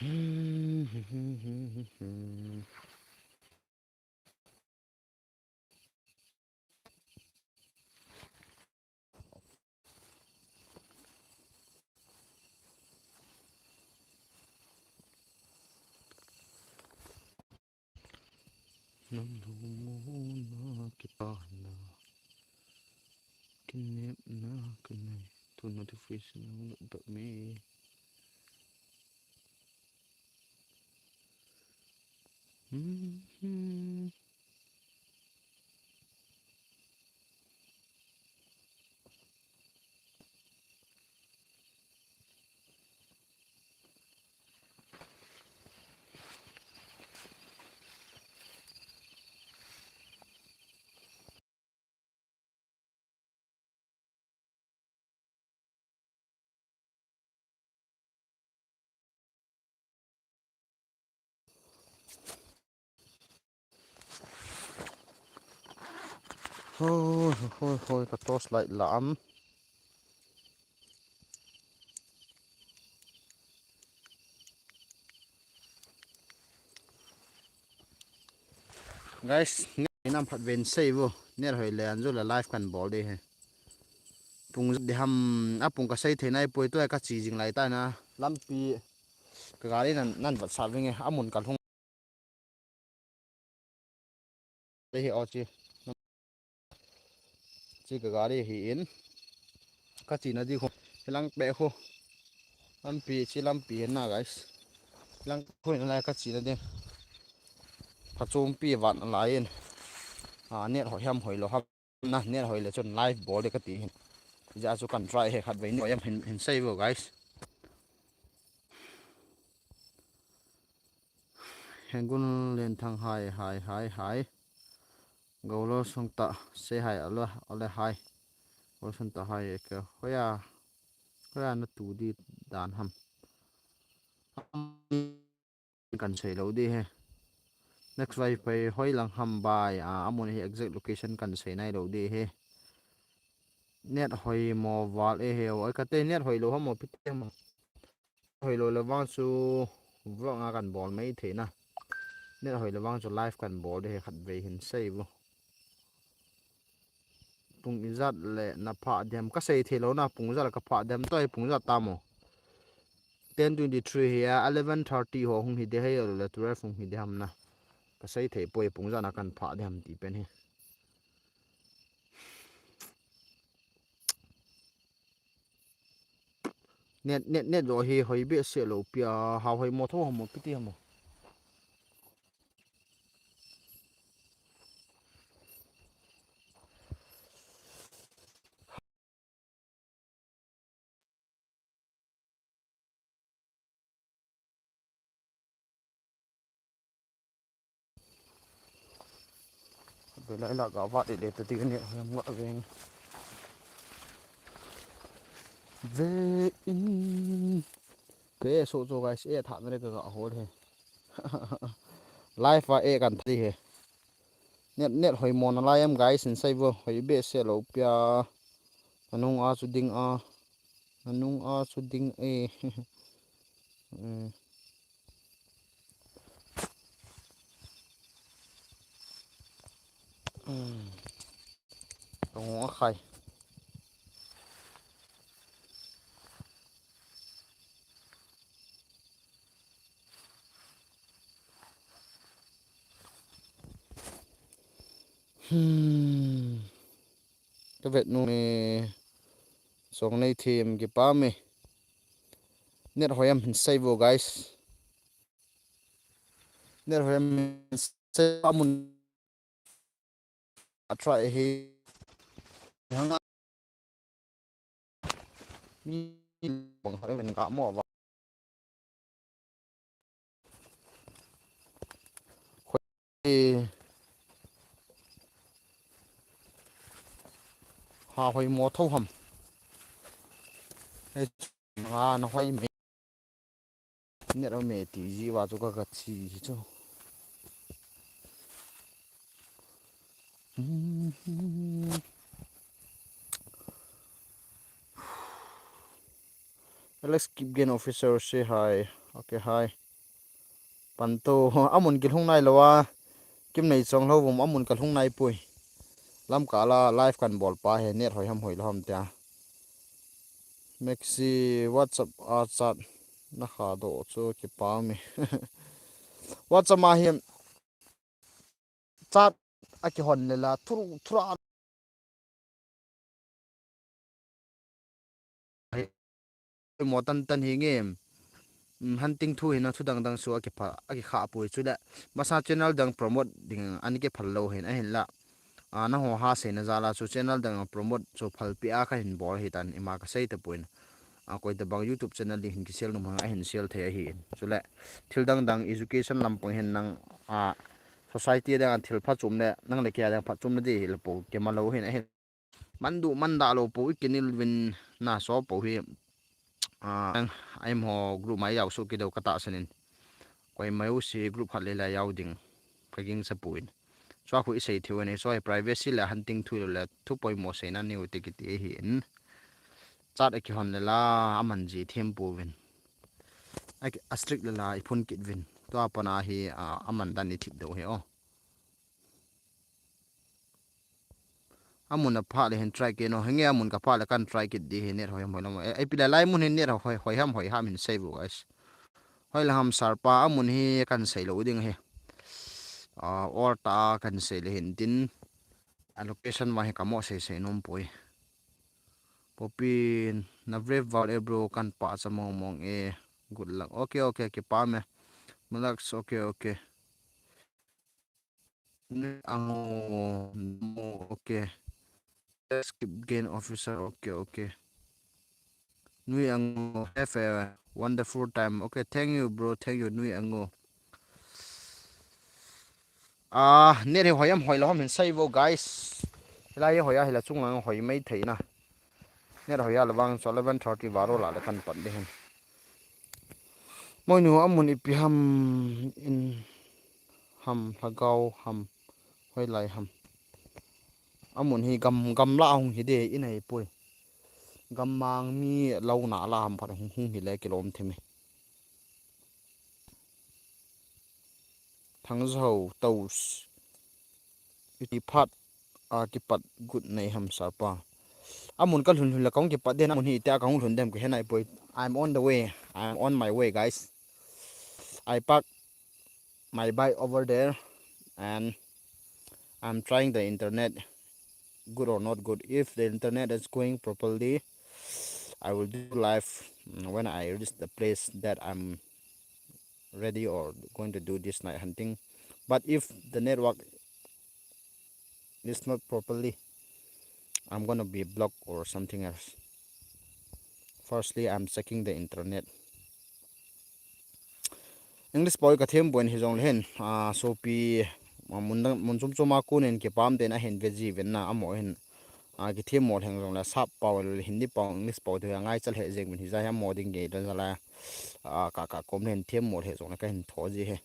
Nam lu mo na kipana kinep na kanay to notification but me. Thôi cả tos lại lắm. Guys, nghe nam phát ven save vô, nè hồi lẹ anh rồi là live kan ball đây he. Pung đi ham pung cái say thế này bồi tôi cái chỉ dừng lại ta na, làm pi cái gái này nan vật sao vậy nghe, muốn cả không đây he ở chỉ cái gái này hiện, cái chỉ nó gì không, cái lăng bé không, làm pi chỉ làm pi na guys, lăng khôi nó lại cái chỉ nó đi, phát zoom pi vạn lại nè hỏi ham hỏi lo hấp na nè hỏi là chọn live ball đây cái tí, giờ cho cần try he khát vậy nữa em hình save vô guys. Hengun lên thang hai golo song ta say hai alo hai golo song ta hai ke hoya na tu di dan ham kan sei lo di he next wifi hoi lang ham bai amon hi exact location kan sei nai lo di he net hoi mobile he oi ka te net hoi lo ham mo pit mo hoi lo lawang chu vlog nga kan bol mai the na net hoi lawang chu live kan bol de he khat ve hin sei bo pung izat le na pha dem ka sei thelo na pung za ka pha dem toi pung za tamo 10:23 here 11:30 ho hung hi de he le 12 hung hi de ham na ka sei the poi pung za na kan pha de ham ti pen he net ro hi hoi be se lo pia ha hoi mo tho mo piti mo về lại là gạo vặt để từ từ cái em ngỡ về in cái số cho guys e thả nó cái gạo hồ thế live và e kan thi he net hoi mon la em guys in sai vô hoi be se lo pia anung a chu ding e tong khai cái vệt nu này song này thêm cái pa me net hoi em in sai vô guys net hoi em sai amun a try he hanga mi bằng hơi mình cả mỏ vào hà hồi mùa thâu hầm nó hoài mấy nè đâu mẹ tí gì vào cho cái gì chứ let's keep gain officer say hi okay hi panto amun kil hung nai lowa kim nei chong lo bom amun kal hung nai pui lam kala live kan bol pa he net hoi ham hoi lo ham tia maxi whatsapp a chat na kha do chu ki pa mi whatsapp ma hi chat a ki hon le la thura mo tan tan hi nge hunting thu hina thu dang dang su a ki pha a ki kha pui chu da masa channel dang promote ding an ke phal lo hin a hin la na ho ha se na zala chu channel dang promote chu phal pi a ka hin bor hi tan ima ka sei ta puin a koi da bang YouTube channel li hin ki sel no ma a hin sel the hi chu le thil dang dang education lam pang hin nang a society da thil pha chum ne nang le kya da pha chum na di le po ke ma lo hin a hin man du man da lo po kinil win na so po hi I'm ho group mai yaw su ki do kata sanin koi mayu si group hat le la yaw ding phaging sa puin so khu isei thiu ne so privacy la hunting thu la thu poi mo se na new ticket e hi in chat a ki hon le la aman ji them pu win a strict le la I phun kit win to apana hi aman dan ni thik do he o amun na pha le hen try ke no henge amun ka pha le kan try kit di he net hoi mo lo ai pi la lai mun hen net hoi ham hin sei bu guys hoi la ham sar pa amun hi kan sei lo ding he or ta kan sei le hin tin allocation ma he kamo sei nom poi popin na brave vào e bro kan pa cha mong mong e good luck okay okay ki pa me malak okay okay ango okay skip gain officer okay okay nui ango have a wonderful time okay thank you bro thank you nui ango nere hoyam hoilo min sai vo guys lai hoya hila chungang hoi mai theina nere hoya lawang 11:30 baro la kan pan de hen moi nu amun ipi ham in ham hagau ham hoi lai ham amun hi gam gam la hung hi de in ai pui gam mang mi lo na la ham phat hung hi le kilom thimi thang zo tos iti phat a ki pat good nei ham sarpa amun kal hun hun la kong ki pat den amun hi ta kong hun dem ke henai pui I'm on the way I'm on my way guys I park my bike over there and I'm trying the internet good or not good if the internet is going properly I will do live when I reach the place that I'm ready or going to do this night hunting but if the network is not properly I'm gonna be blocked or something else firstly I'm checking the internet English boy ka them point hi jong hen so pi mun chum chuma kunen ke pam den a hen veji ven na amo hen ki them mo heng jong la sap pawl hindi paw English paw de ngai chal he jeng min hi ja ya moding ge dan la ka kom hen them mo he jong la ka hen tho ji he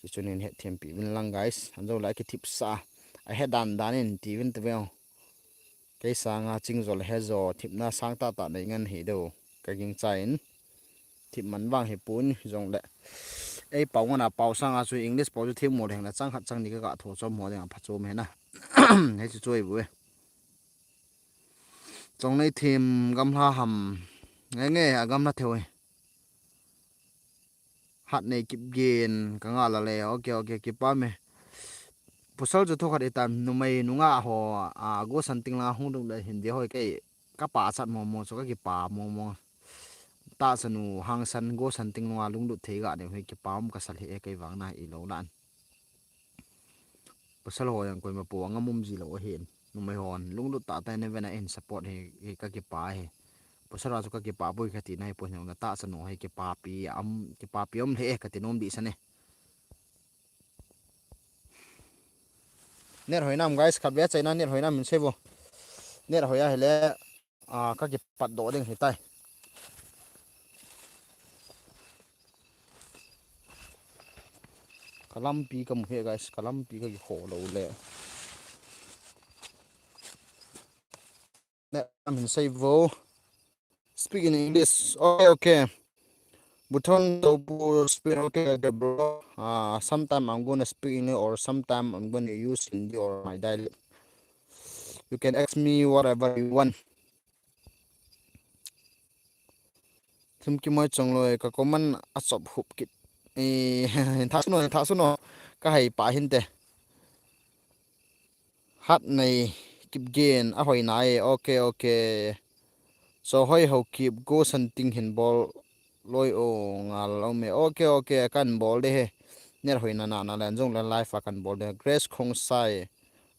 chi chunin he them pi win lang guys an jo la ki tip sa a he dan in ti win te vel ke sanga chingjol he zo thipna sang ta nei ngan hi do ka ging chain thip man wang he pun jong le ei pau ngana pau sanga chu English pau chu thim mo heng la chang khat chang ni ka tho chom mo de pha chom he na he chu choi bu chong nei thim gam hla ham nge nge gam na thoi hat nei kip gen ka nga la le okay okay ki pa me pusal chu thokhat etam numai nunga ho go santing la hung dum le hindi hoi ke ka pa chat mo mo so ka ki pa mo mo ta sanu hang san go santing wa lung du thei ga de hoi ki pam ka sal he ke wang na I lo lan pusal ho yang koi ma po ngamum ji lo hen numai hon lung du ta ta ne vena en support he ka ki pa he pusara chu ka ki pa boi khati nai po na ta sanu he ki pa pi om le ka ti nom di sane ner hoinam guys khat be chaina ner hoinam min sebo ner hoya hele ka ki pat do ding hitai kalam pi kam he guys kalam pi ka ki ho lo le ner min sebo speak in English okay okay Button to speak okay, bro. Sometime I'm gonna speak in it, or sometime I'm gonna use Hindi or my dialect. You can ask me whatever you want. Thum ki moi chong loi ka common asop hup kit. Thasuno ka hai pa hin te. Hát này kịp gain a hoi nai okay okay. So hoi ho keep go something hin ball loi o ngal lo me okay okay kan ball de he. Ner hoi na len jong len life kan ball de grace khong sai.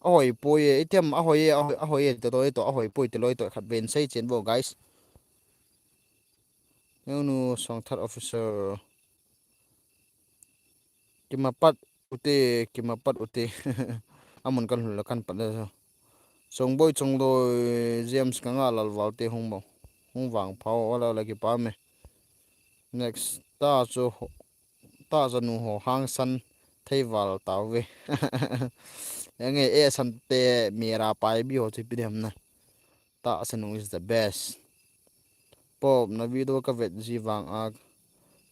A hoi poi item a hoi to a hoi poi te loi to khat ben sei chen bo guys. Nu song third officer kimapat ute amun kan hul kan pat da song boy chong do James ka nga lal wal te hong mo hong wang phao wala la ki pa me next ta cho nu ho hang san thei wal taw we yang e san te mera pai bi ho chi pi dem na ta sanu is the best pop na video ka vet ji wang a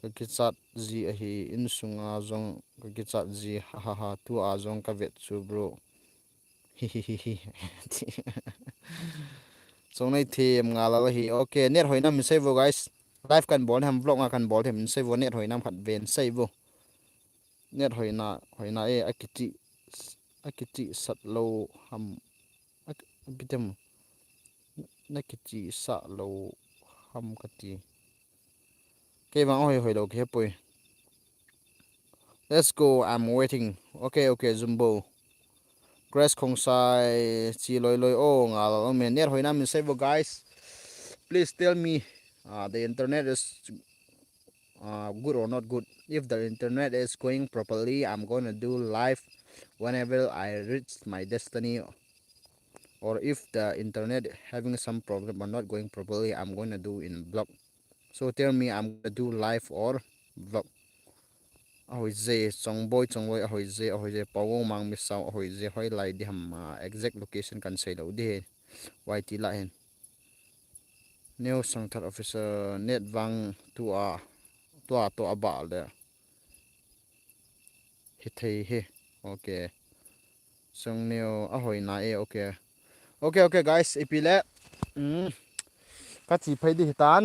ka ki chat ji a hi in sunga zong ka ki chat ji ha ha ha tu a zong ka vet chu bro hi hi hi hi song nei thêm nga la hi okay net hoina min save guys live kan bol ham vlog nga kan bol hem save net hoina khat ven save net hoina e akiti sat lo ham bitem nakiti sa lo ham kati ke bang hoi hoi lo ke poi let's go I'm waiting okay okay zumbo grass khong sai chi loi loi o nga lo men net hoina min save guys please tell me the internet is good or not good. If the internet is going properly, I'm gonna do live whenever I reach my destiny. Or if the internet having some problem or not going properly, I'm gonna do in vlog. So tell me I'm gonna do live or vlog. Ahoy dê chong boy ahoy dê pawong mang misaw ahoy dê hoy lai di ham exact location kan say lo di YT la hen new song third officer net wang to a ba le hi thei he okay song neo ahoy na e okay okay guys ipile ka chi phai di hitan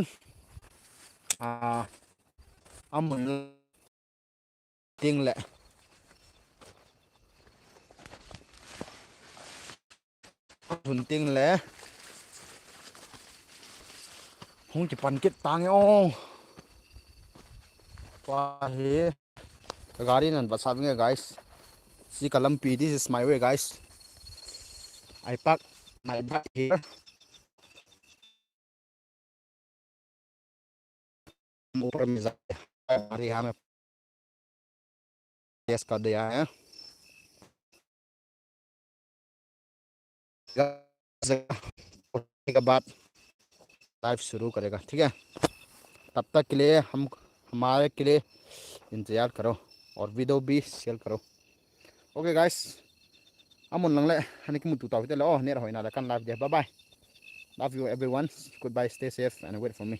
amun ting le thun ting le hong chi pan kit tang ong pa he gari nan basaving guys si kalam pi this is my way guys I park my bike here ऊपर में हमारे यहाँ में प्लेस कर दिया है के बाद लाइव शुरू करेगा ठीक है तब तक के लिए हम हमारे के लिए इंतजार करो और वीडियो भी शेयर करो ओके गाइस अमुन लंगले हनी की मुतु ताव ते लो नेर होइना ला kan live दे bye bye love you everyone goodbye stay safe and wait for me